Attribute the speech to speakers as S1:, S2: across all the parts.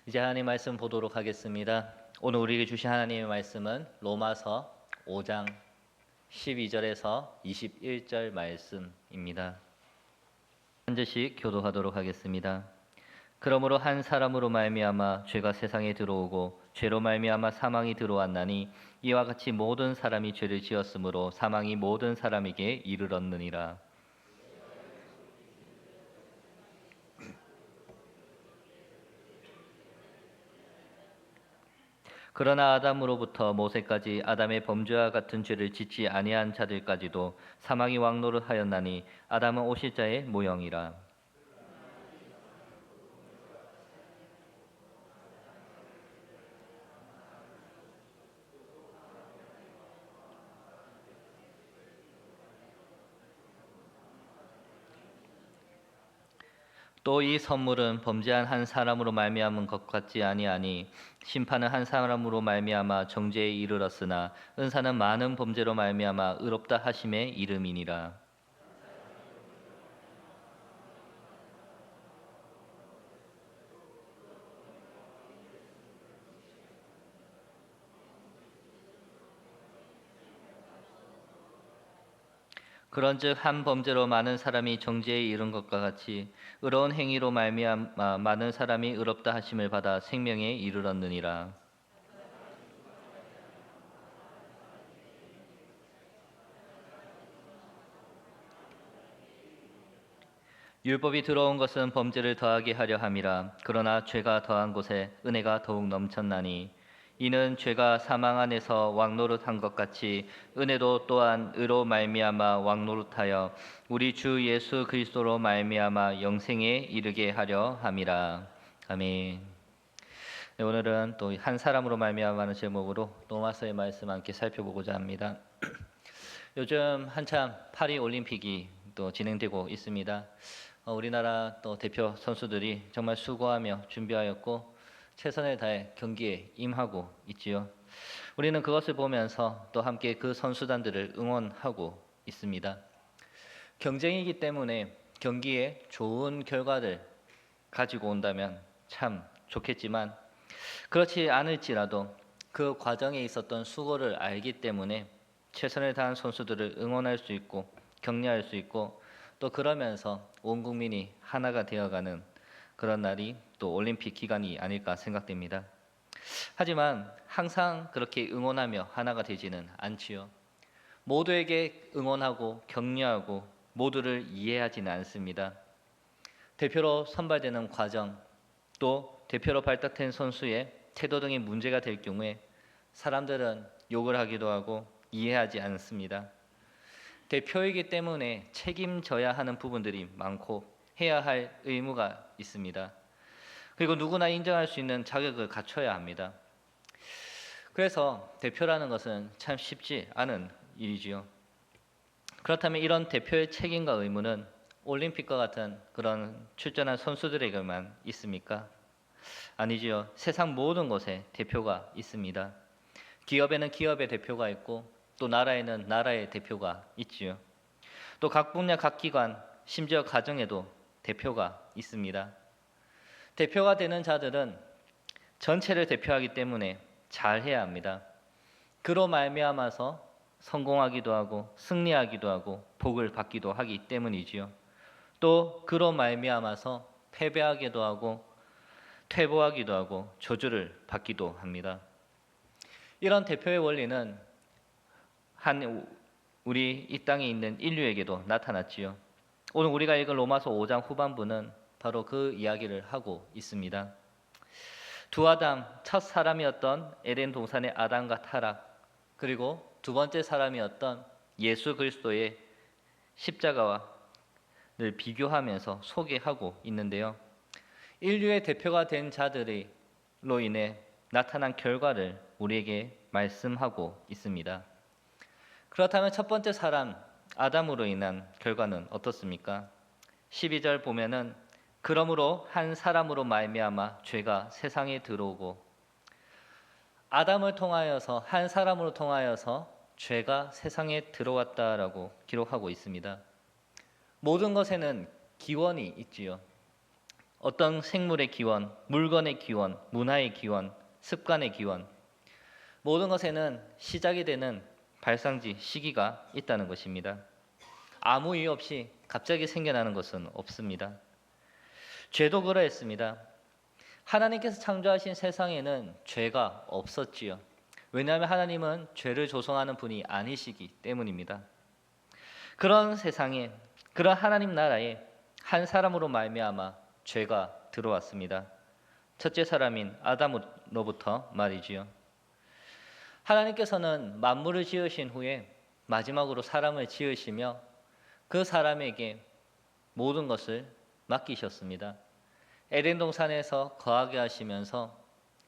S1: 이제 하나님 말씀 보도록 하겠습니다. 오늘 우리에게 주신 하나님의 말씀은 로마서 5장 12절에서 21절 말씀입니다. 한 절씩 교도하도록 하겠습니다. 그러므로 한 사람으로 말미암아 죄가 세상에 들어오고 죄로 말미암아 사망이 들어왔나니 이와 같이 모든 사람이 죄를 지었으므로 사망이 모든 사람에게 이르렀느니라. 그러나 아담으로부터 모세까지 아담의 범죄와 같은 죄를 짓지 아니한 자들까지도 사망이 왕노릇하였나니 아담은 오실 자의 모형이라. 또 이 선물은 범죄한 한 사람으로 말미암은 것 같지 아니하니 심판은 한 사람으로 말미암아 정죄에 이르렀으나 은사는 많은 범죄로 말미암아 의롭다 하심의 이름이니라. 그런즉 한 범죄로 많은 사람이 정죄에 이른 것과 같이 의로운 행위로 말미암아 많은 사람이 의롭다 하심을 받아 생명에 이르렀느니라. 율법이 들어온 것은 범죄를 더하게 하려 함이라. 그러나 죄가 더한 곳에 은혜가 더욱 넘쳤나니 이는 죄가 사망 안에서 왕노릇한 것 같이 은혜도 또한 의로 말미암아 왕노릇하여 우리 주 예수 그리스도로 말미암아 영생에 이르게 하려 함이라. 아멘. 네, 오늘은 또 한 사람으로 말미암아는 제목으로 로마서의 말씀 함께 살펴보고자 합니다. 요즘 한참 파리 올림픽이 또 진행되고 있습니다. 우리나라 또 대표 선수들이 정말 수고하며 준비하였고 최선을 다해 경기에 임하고 있지요. 우리는 그것을 보면서 또 함께 그 선수단들을 응원하고 있습니다. 경쟁이기 때문에 경기에 좋은 결과를 가지고 온다면 참 좋겠지만 그렇지 않을지라도 그 과정에 있었던 수고를 알기 때문에 최선을 다한 선수들을 응원할 수 있고 격려할 수 있고 또 그러면서 온 국민이 하나가 되어가는 그런 날이 또 올림픽 기간이 아닐까 생각됩니다. 하지만 항상 그렇게 응원하며 하나가 되지는 않지요. 모두에게 응원하고 격려하고 모두를 이해하지는 않습니다. 대표로 선발되는 과정 또 대표로 발탁된 선수의 태도 등이 문제가 될 경우에 사람들은 욕을 하기도 하고 이해하지 않습니다. 대표이기 때문에 책임져야 하는 부분들이 많고 해야 할 의무가 있습니다. 그리고 누구나 인정할 수 있는 자격을 갖춰야 합니다. 그래서 대표라는 것은 참 쉽지 않은 일이지요. 그렇다면 이런 대표의 책임과 의무는 올림픽과 같은 그런 출전한 선수들에게만 있습니까? 아니지요. 세상 모든 곳에 대표가 있습니다. 기업에는 기업의 대표가 있고 또 나라에는 나라의 대표가 있지요. 또 각 분야 각 기관 심지어 가정에도 대표가 있습니다. 대표가 되는 자들은 전체를 대표하기 때문에 잘해야 합니다. 그로 말미암아서 성공하기도 하고 승리하기도 하고 복을 받기도 하기 때문이지요. 또 그로 말미암아서 패배하기도 하고 퇴보하기도 하고 저주를 받기도 합니다. 이런 대표의 원리는 우리 이 땅에 있는 인류에게도 나타났지요. 오늘 우리가 읽은 로마서 5장 후반부는 바로 그 이야기를 하고 있습니다. 두 아담, 첫 사람이었던 에덴 동산의 아담과 타락, 그리고 두 번째 사람이었던 예수 그리스도의 십자가와를 비교하면서 소개하고 있는데요. 인류의 대표가 된 자들로 인해 나타난 결과를 우리에게 말씀하고 있습니다. 그렇다면 첫 번째 사람 아담으로 인한 결과는 어떻습니까? 12절 보면은 그러므로 한 사람으로 말미암아 죄가 세상에 들어오고 아담을 통하여서 한 사람으로 통하여서 죄가 세상에 들어왔다라고 기록하고 있습니다. 모든 것에는 기원이 있지요. 어떤 생물의 기원, 물건의 기원, 문화의 기원, 습관의 기원, 모든 것에는 시작이 되는 발상지, 시기가 있다는 것입니다. 아무 이유 없이 갑자기 생겨나는 것은 없습니다. 죄도 그러했습니다. 하나님께서 창조하신 세상에는 죄가 없었지요. 왜냐하면 하나님은 죄를 조성하는 분이 아니시기 때문입니다. 그런 세상에, 그런 하나님 나라에 한 사람으로 말미암아 죄가 들어왔습니다. 첫째 사람인 아담으로부터 말이지요. 하나님께서는 만물을 지으신 후에 마지막으로 사람을 지으시며 그 사람에게 모든 것을 맡기셨습니다. 에덴 동산에서 거하게 하시면서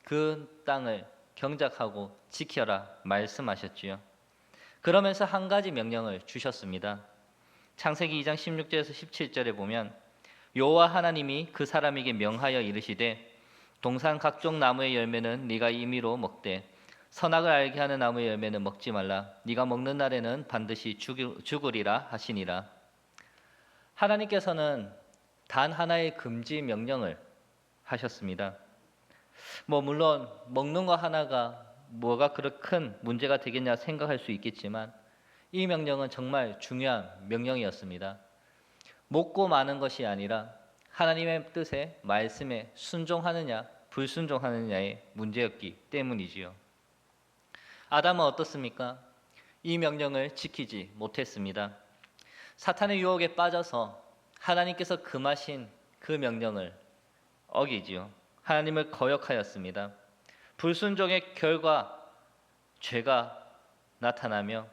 S1: 그 땅을 경작하고 지켜라 말씀하셨지요. 그러면서 한 가지 명령을 주셨습니다. 창세기 2장 16절에서 17절에 보면 여호와 하나님이 그 사람에게 명하여 이르시되 동산 각종 나무의 열매는 네가 임의로 먹되 선악을 알게 하는 나무의 열매는 먹지 말라. 네가 먹는 날에는 반드시 죽으리라 하시니라. 하나님께서는 단 하나의 금지 명령을 하셨습니다. 물론 먹는 거 하나가 뭐가 그렇게 큰 문제가 되겠냐 생각할 수 있겠지만 이 명령은 정말 중요한 명령이었습니다. 먹고 마는 것이 아니라 하나님의 뜻에 말씀에 순종하느냐 불순종하느냐의 문제였기 때문이지요. 아담은 어떻습니까? 이 명령을 지키지 못했습니다. 사탄의 유혹에 빠져서 하나님께서 금하신 그 명령을 어기지요. 하나님을 거역하였습니다. 불순종의 결과 죄가 나타나며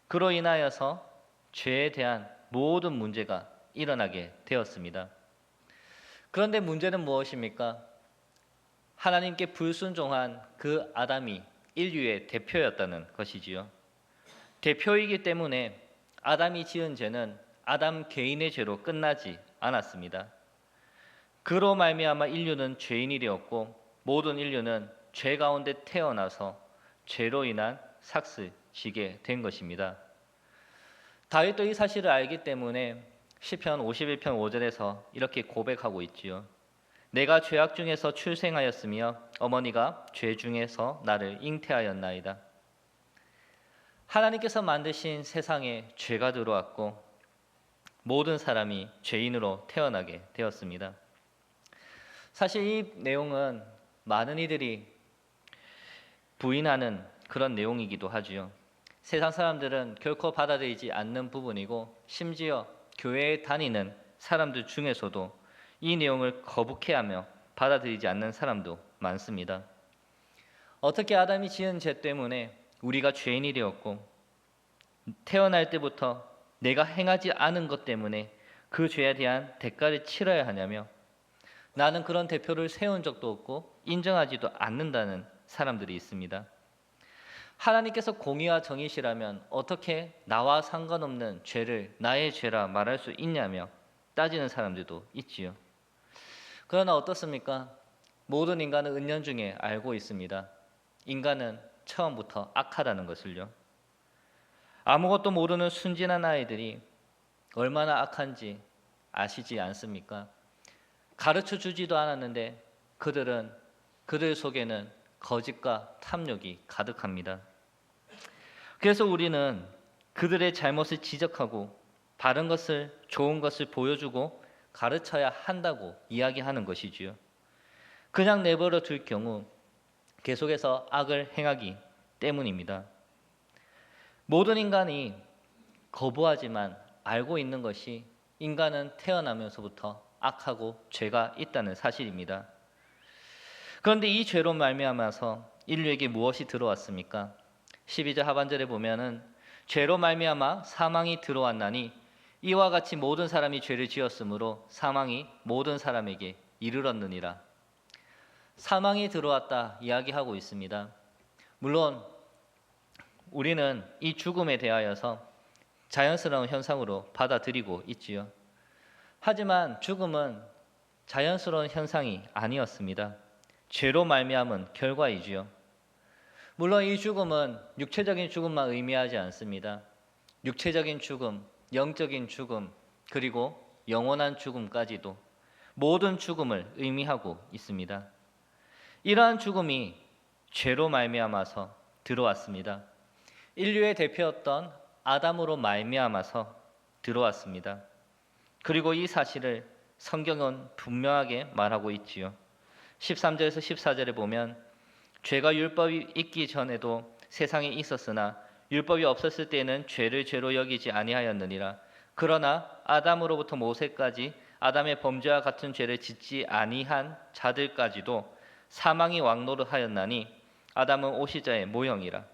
S1: 그로 인하여서 죄에 대한 모든 문제가 일어나게 되었습니다. 그런데 문제는 무엇입니까? 하나님께 불순종한 그 아담이 인류의 대표였다는 것이지요. 대표이기 때문에 아담이 지은 죄는 아담 개인의 죄로 끝나지 않았습니다. 그로 말미암아 인류는 죄인이 되었고 모든 인류는 죄 가운데 태어나서 죄로 인한 삭을 지게 된 것입니다. 다윗도 이 사실을 알기 때문에 시편 51편 5절에서 이렇게 고백하고 있지요. 내가 죄악 중에서 출생하였으며 어머니가 죄 중에서 나를 잉태하였나이다. 하나님께서 만드신 세상에 죄가 들어왔고 모든 사람이 죄인으로 태어나게 되었습니다. 사실 이 내용은 많은 이들이 부인하는 그런 내용이기도 하지요. 세상 사람들은 결코 받아들이지 않는 부분이고 심지어 교회에 다니는 사람들 중에서도 이 내용을 거북해하며 받아들이지 않는 사람도 많습니다. 어떻게 아담이 지은 죄 때문에 우리가 죄인이 되었고 태어날 때부터 내가 행하지 않은 것 때문에 그 죄에 대한 대가를 치러야 하냐며 나는 그런 대표를 세운 적도 없고 인정하지도 않는다는 사람들이 있습니다. 하나님께서 공의와 정의시라면 어떻게 나와 상관없는 죄를 나의 죄라 말할 수 있냐며 따지는 사람들도 있지요. 그러나 어떻습니까? 모든 인간은 은연중에 알고 있습니다. 인간은 처음부터 악하다는 것을요. 아무것도 모르는 순진한 아이들이 얼마나 악한지 아시지 않습니까? 가르쳐 주지도 않았는데 그들 속에는 거짓과 탐욕이 가득합니다. 그래서 우리는 그들의 잘못을 지적하고 바른 것을 좋은 것을 보여주고 가르쳐야 한다고 이야기하는 것이지요. 그냥 내버려 둘 경우 계속해서 악을 행하기 때문입니다. 모든 인간이 거부하지만 알고 있는 것이 인간은 태어나면서부터 악하고 죄가 있다는 사실입니다. 그런데 이 죄로 말미암아서 인류에게 무엇이 들어왔습니까? 12절 하반절에 보면은 죄로 말미암아 사망이 들어왔나니 이와 같이 모든 사람이 죄를 지었으므로 사망이 모든 사람에게 이르렀느니라. 사망이 들어왔다 이야기하고 있습니다. 물론 우리는 이 죽음에 대하여서 자연스러운 현상으로 받아들이고 있지요. 하지만 죽음은 자연스러운 현상이 아니었습니다. 죄로 말미암은 결과이지요. 물론 이 죽음은 육체적인 죽음만 의미하지 않습니다. 육체적인 죽음, 영적인 죽음, 그리고 영원한 죽음까지도 모든 죽음을 의미하고 있습니다. 이러한 죽음이 죄로 말미암아서 들어왔습니다. 인류의 대표였던 아담으로 말미암아서 들어왔습니다. 그리고 이 사실을 성경은 분명하게 말하고 있지요. 13절에서 14절에 보면 죄가 율법이 있기 전에도 세상에 있었으나 율법이 없었을 때에는 죄를 죄로 여기지 아니하였느니라. 그러나 아담으로부터 모세까지 아담의 범죄와 같은 죄를 짓지 아니한 자들까지도 사망이 왕노릇하였나니 아담은 오시자의 모형이라.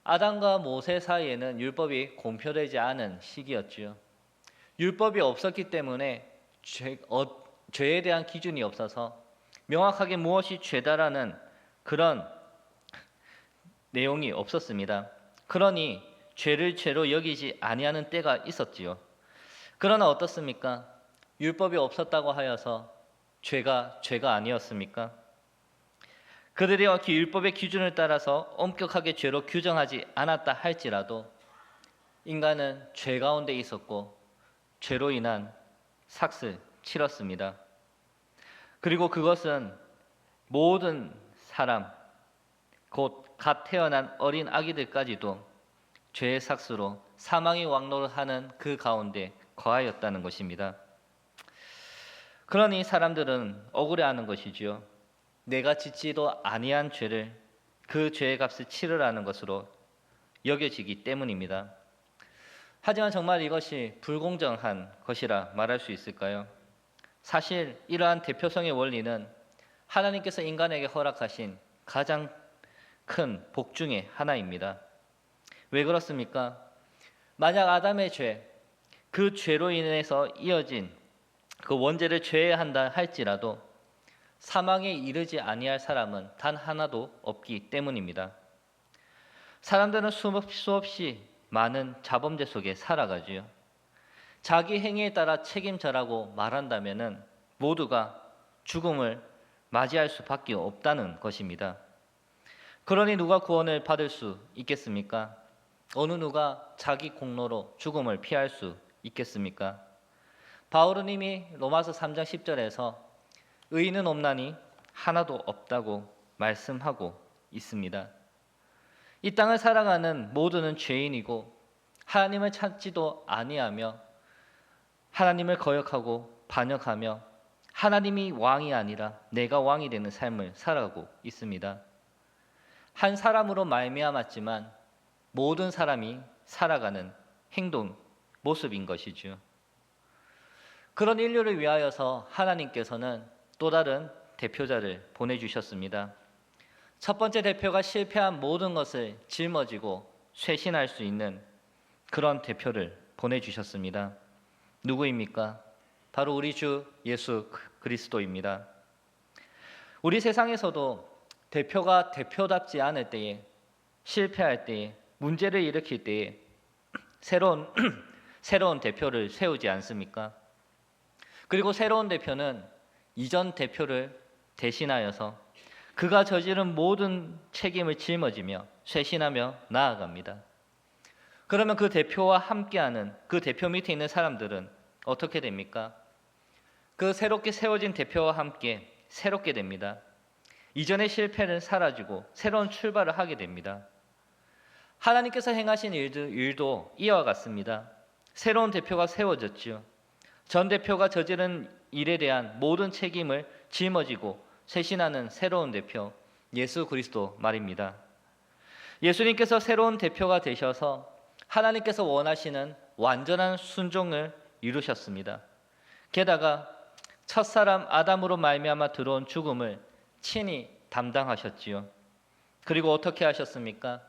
S1: 아담과 모세 사이에는 율법이 공표되지 않은 시기였지요. 율법이 없었기 때문에 죄에 대한 기준이 없어서 명확하게 무엇이 죄다라는 그런 내용이 없었습니다. 그러니 죄를 죄로 여기지 아니하는 때가 있었지요. 그러나 어떻습니까? 율법이 없었다고 하여서 죄가 아니었습니까? 그들이 율법의 기준을 따라서 엄격하게 죄로 규정하지 않았다 할지라도 인간은 죄 가운데 있었고 죄로 인한 삭을 치렀습니다. 그리고 그것은 모든 사람, 곧 갓 태어난 어린 아기들까지도 죄의 삭수로 사망의 왕노를 하는 그 가운데 거하였다는 것입니다. 그러니 사람들은 억울해하는 것이지요. 내가 짓지도 아니한 죄를 그 죄의 값을 치르라는 것으로 여겨지기 때문입니다. 하지만 정말 이것이 불공정한 것이라 말할 수 있을까요? 사실 이러한 대표성의 원리는 하나님께서 인간에게 허락하신 가장 큰 복 중의 하나입니다. 왜 그렇습니까? 만약 아담의 죄, 그 죄로 인해서 이어진 그 원죄를 죄해한다 할지라도 사망에 이르지 아니할 사람은 단 하나도 없기 때문입니다. 사람들은 수없이 많은 자범죄 속에 살아가지요. 자기 행위에 따라 책임져라고 말한다면은 모두가 죽음을 맞이할 수밖에 없다는 것입니다. 그러니 누가 구원을 받을 수 있겠습니까? 어느 누가 자기 공로로 죽음을 피할 수 있겠습니까? 바울은 이미 로마서 3장 10절에서 의인은 없나니 하나도 없다고 말씀하고 있습니다. 이 땅을 살아가는 모두는 죄인이고 하나님을 찾지도 아니하며 하나님을 거역하고 반역하며 하나님이 왕이 아니라 내가 왕이 되는 삶을 살아가고 있습니다. 한 사람으로 말미암았지만 모든 사람이 살아가는 행동, 모습인 것이죠. 그런 인류를 위하여서 하나님께서는 또 다른 대표자를 보내주셨습니다. 첫 번째 대표가 실패한 모든 것을 짊어지고 쇄신할 수 있는 그런 대표를 보내주셨습니다. 누구입니까? 바로 우리 주 예수 그리스도입니다. 우리 세상에서도 대표가 대표답지 않을 때에, 실패할 때에, 문제를 일으킬 때에 새로운 대표를 세우지 않습니까? 그리고 새로운 대표는 이전 대표를 대신하여서 그가 저지른 모든 책임을 짊어지며 쇄신하며 나아갑니다. 그러면 그 대표와 함께하는 그 대표 밑에 있는 사람들은 어떻게 됩니까? 그 새롭게 세워진 대표와 함께 새롭게 됩니다. 이전의 실패는 사라지고 새로운 출발을 하게 됩니다. 하나님께서 행하신 일도 이와 같습니다. 새로운 대표가 세워졌지요. 전 대표가 저지른 일에 대한 모든 책임을 짊어지고 쇄신하는 새로운 대표, 예수 그리스도 말입니다. 예수님께서 새로운 대표가 되셔서 하나님께서 원하시는 완전한 순종을 이루셨습니다. 게다가 첫사람 아담으로 말미암아 들어온 죽음을 친히 담당하셨지요. 그리고 어떻게 하셨습니까?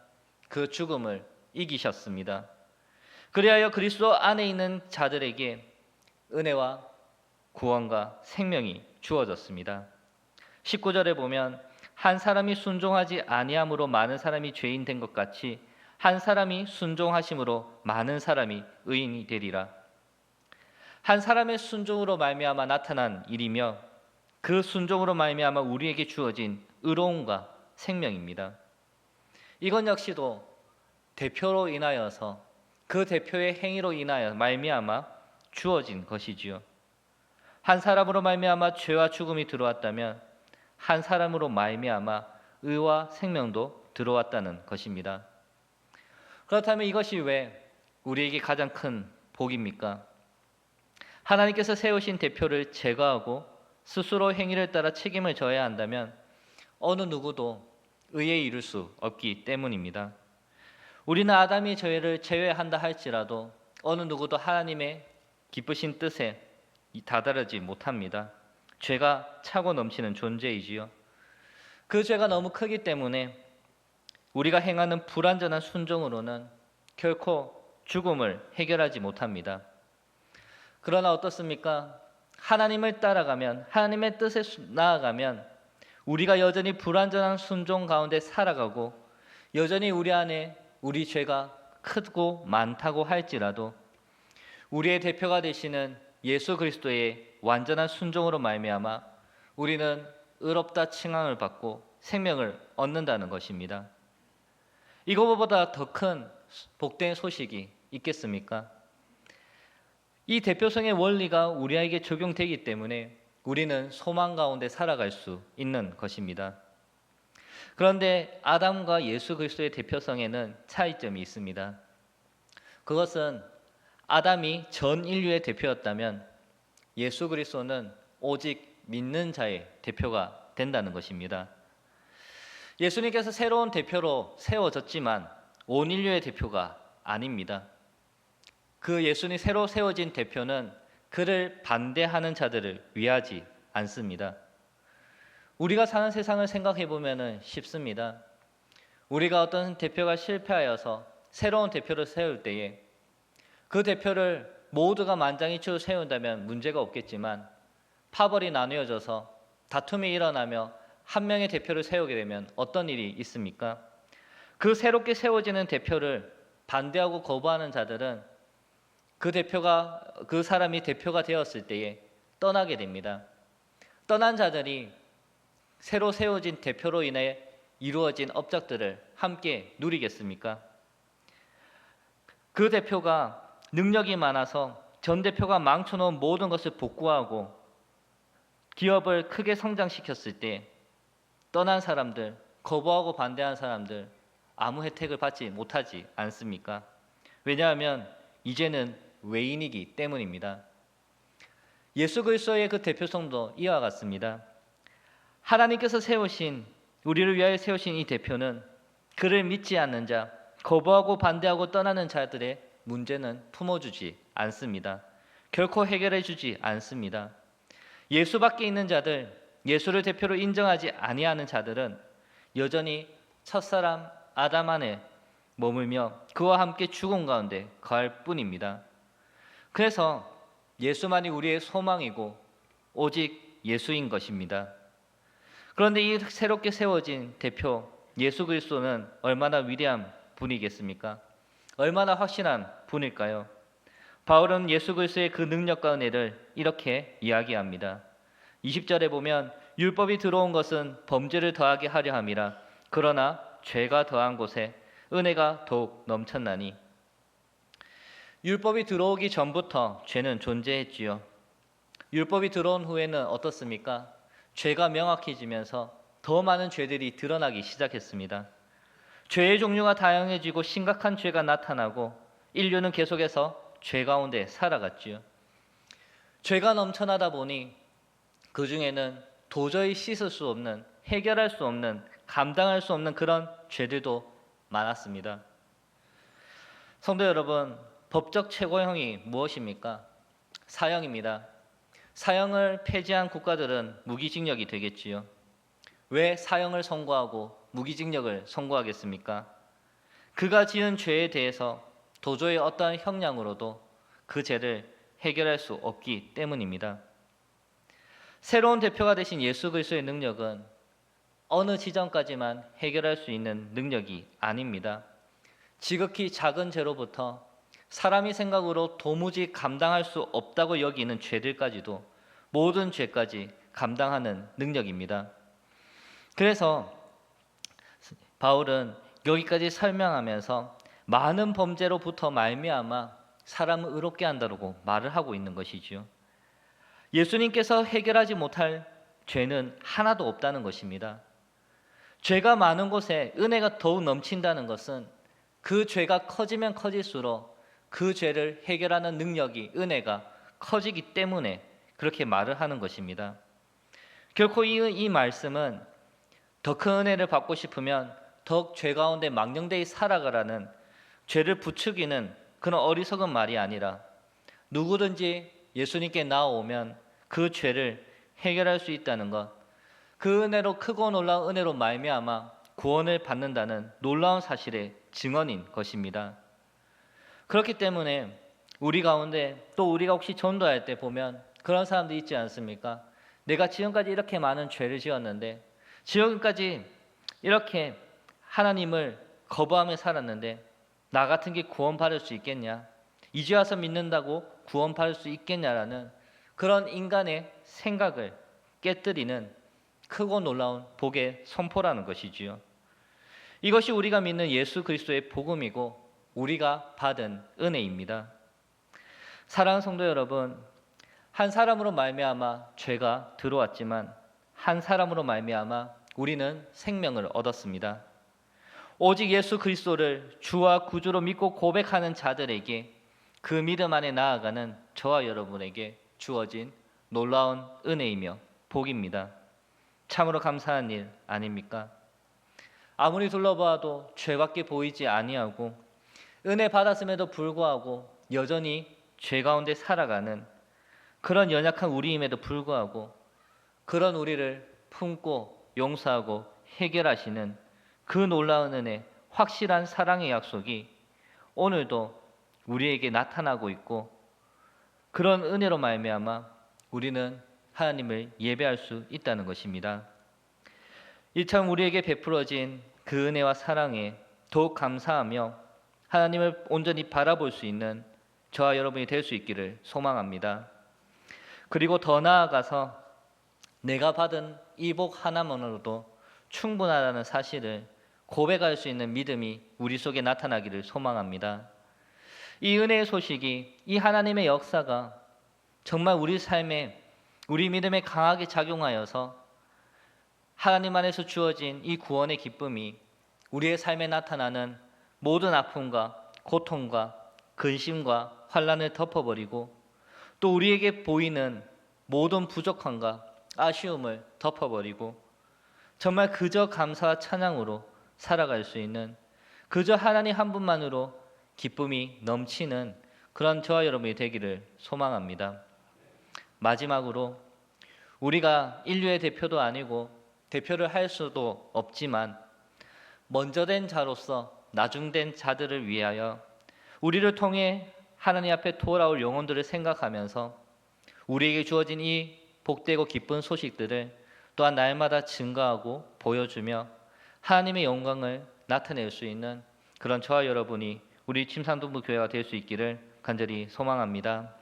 S1: 그 죽음을 이기셨습니다. 그리하여 그리스도 안에 있는 자들에게 은혜와 구원과 생명이 주어졌습니다. 19절에 보면 한 사람이 순종하지 아니함으로 많은 사람이 죄인 된 것 같이 한 사람이 순종하심으로 많은 사람이 의인이 되리라. 한 사람의 순종으로 말미암아 나타난 일이며 그 순종으로 말미암아 우리에게 주어진 의로움과 생명입니다. 이건 역시도 대표로 인하여서 그 대표의 행위로 인하여 말미암아 주어진 것이지요. 한 사람으로 말미암아 죄와 죽음이 들어왔다면 한 사람으로 말미암아 의와 생명도 들어왔다는 것입니다. 그렇다면 이것이 왜 우리에게 가장 큰 복입니까? 하나님께서 세우신 대표를 제거하고 스스로 행위를 따라 책임을 져야 한다면 어느 누구도 의에 이를 수 없기 때문입니다. 우리는 아담이 죄를 제외한다 할지라도 어느 누구도 하나님의 기쁘신 뜻에 다다르지 못합니다. 죄가 차고 넘치는 존재이지요. 그 죄가 너무 크기 때문에 우리가 행하는 불완전한 순종으로는 결코 죽음을 해결하지 못합니다. 그러나 어떻습니까? 하나님을 따라가면, 하나님의 뜻에 나아가면 우리가 여전히 불완전한 순종 가운데 살아가고 여전히 우리 안에 우리 죄가 크고 많다고 할지라도 우리의 대표가 되시는 예수 그리스도의 완전한 순종으로 말미암아 우리는 의롭다 칭함을 받고 생명을 얻는다는 것입니다. 이거보다 더 큰 복된 소식이 있겠습니까? 이 대표성의 원리가 우리에게 적용되기 때문에 우리는 소망 가운데 살아갈 수 있는 것입니다. 그런데 아담과 예수 그리스도의 대표성에는 차이점이 있습니다. 그것은 아담이 전 인류의 대표였다면 예수 그리스도는 오직 믿는 자의 대표가 된다는 것입니다. 예수님께서 새로운 대표로 세워졌지만 온 인류의 대표가 아닙니다. 그 예수님 새로 세워진 대표는 그를 반대하는 자들을 위하지 않습니다. 우리가 사는 세상을 생각해 보면 쉽습니다. 우리가 어떤 대표가 실패하여서 새로운 대표를 세울 때에 그 대표를 모두가 만장일치로 세운다면 문제가 없겠지만 파벌이 나뉘어져서 다툼이 일어나며 한 명의 대표를 세우게 되면 어떤 일이 있습니까? 그 새롭게 세워지는 대표를 반대하고 거부하는 자들은 그 사람이 대표가 되었을 때에 떠나게 됩니다. 떠난 자들이 새로 세워진 대표로 인해 이루어진 업적들을 함께 누리겠습니까? 그 대표가 능력이 많아서 전 대표가 망쳐놓은 모든 것을 복구하고 기업을 크게 성장시켰을 때 떠난 사람들, 거부하고 반대한 사람들 아무 혜택을 받지 못하지 않습니까? 왜냐하면 이제는 외인이기 때문입니다. 예수 그리스도의 그 대표성도 이와 같습니다. 하나님께서 세우신, 우리를 위하여 세우신 이 대표는 그를 믿지 않는 자, 거부하고 반대하고 떠나는 자들의 문제는 품어주지 않습니다. 결코 해결해주지 않습니다. 예수 밖에 있는 자들, 예수를 대표로 인정하지 아니하는 자들은 여전히 첫사람 아담 안에 머물며 그와 함께 죽음 가운데 거할 뿐입니다. 그래서 예수만이 우리의 소망이고 오직 예수인 것입니다. 그런데 이 새롭게 세워진 대표 예수 그리스도는 얼마나 위대한 분이겠습니까? 얼마나 확실한 분일까요? 바울은 예수 그리스도의 그 능력과 은혜를 이렇게 이야기합니다. 20절에 보면 율법이 들어온 것은 범죄를 더하게 하려 함이라. 그러나 죄가 더한 곳에 은혜가 더욱 넘쳤나니. 율법이 들어오기 전부터 죄는 존재했지요. 율법이 들어온 후에는 어떻습니까? 죄가 명확해지면서 더 많은 죄들이 드러나기 시작했습니다. 죄의 종류가 다양해지고 심각한 죄가 나타나고 인류는 계속해서 죄 가운데 살아갔지요. 죄가 넘쳐나다 보니 그 중에는 도저히 씻을 수 없는, 해결할 수 없는, 감당할 수 없는 그런 죄들도 많았습니다. 성도 여러분, 법적 최고형이 무엇입니까? 사형입니다. 사형을 폐지한 국가들은 무기징역이 되겠지요. 왜 사형을 선고하고 무기징역을 선고하겠습니까? 그가 지은 죄에 대해서 도저히 어떠한 형량으로도 그 죄를 해결할 수 없기 때문입니다. 새로운 대표가 되신 예수 그리스도의 능력은 어느 지점까지만 해결할 수 있는 능력이 아닙니다. 지극히 작은 죄로부터 사람이 생각으로 도무지 감당할 수 없다고 여기는 죄들까지도 모든 죄까지 감당하는 능력입니다. 그래서 바울은 여기까지 설명하면서 많은 범죄로부터 말미암아 사람을 의롭게 한다고 말을 하고 있는 것이지요. 예수님께서 해결하지 못할 죄는 하나도 없다는 것입니다. 죄가 많은 곳에 은혜가 더욱 넘친다는 것은 그 죄가 커지면 커질수록 그 죄를 해결하는 능력이, 은혜가 커지기 때문에 그렇게 말을 하는 것입니다. 결코 이 말씀은 더 큰 은혜를 받고 싶으면 더욱 죄 가운데 망령되이 살아가라는, 죄를 부추기는 그런 어리석은 말이 아니라 누구든지 예수님께 나오면 그 죄를 해결할 수 있다는 것, 그 은혜로, 크고 놀라운 은혜로 말미암아 구원을 받는다는 놀라운 사실의 증언인 것입니다. 그렇기 때문에 우리 가운데, 또 우리가 혹시 전도할 때 보면 그런 사람도 있지 않습니까? 내가 지금까지 이렇게 많은 죄를 지었는데, 지금까지 이렇게 하나님을 거부하며 살았는데 나 같은 게 구원받을 수 있겠냐? 이제 와서 믿는다고 구원받을 수 있겠냐라는 그런 인간의 생각을 깨뜨리는 크고 놀라운 복의 선포라는 것이지요. 이것이 우리가 믿는 예수 그리스도의 복음이고 우리가 받은 은혜입니다. 사랑하는 성도 여러분, 한 사람으로 말미암아 죄가 들어왔지만 한 사람으로 말미암아 우리는 생명을 얻었습니다. 오직 예수 그리스도를 주와 구주로 믿고 고백하는 자들에게, 그 믿음 안에 나아가는 저와 여러분에게 주어진 놀라운 은혜이며 복입니다. 참으로 감사한 일 아닙니까? 아무리 둘러봐도 죄밖에 보이지 아니하고 은혜 받았음에도 불구하고 여전히 죄 가운데 살아가는 그런 연약한 우리임에도 불구하고 그런 우리를 품고 용서하고 해결하시는 그 놀라운 은혜, 확실한 사랑의 약속이 오늘도 우리에게 나타나고 있고, 그런 은혜로 말미암아 우리는 하나님을 예배할 수 있다는 것입니다. 이처럼 우리에게 베풀어진 그 은혜와 사랑에 더욱 감사하며 하나님을 온전히 바라볼 수 있는 저와 여러분이 될 수 있기를 소망합니다. 그리고 더 나아가서 내가 받은 이 복 하나만으로도 충분하다는 사실을 고백할 수 있는 믿음이 우리 속에 나타나기를 소망합니다. 이 은혜의 소식이, 이 하나님의 역사가 정말 우리 삶에, 우리 믿음에 강하게 작용하여서 하나님 안에서 주어진 이 구원의 기쁨이 우리의 삶에 나타나는 모든 아픔과 고통과 근심과 환난을 덮어버리고 또 우리에게 보이는 모든 부족함과 아쉬움을 덮어버리고 정말 그저 감사와 찬양으로 살아갈 수 있는, 그저 하나님 한 분만으로 기쁨이 넘치는 그런 저와 여러분이 되기를 소망합니다. 마지막으로, 우리가 인류의 대표도 아니고 대표를 할 수도 없지만 먼저 된 자로서 나중된 자들을 위하여 우리를 통해 하나님 앞에 돌아올 영혼들을 생각하면서 우리에게 주어진 이 복되고 기쁜 소식들을 또한 날마다 증거하고 보여주며 하나님의 영광을 나타낼 수 있는 그런 저와 여러분이 우리 침산동부 교회가 될 수 있기를 간절히 소망합니다.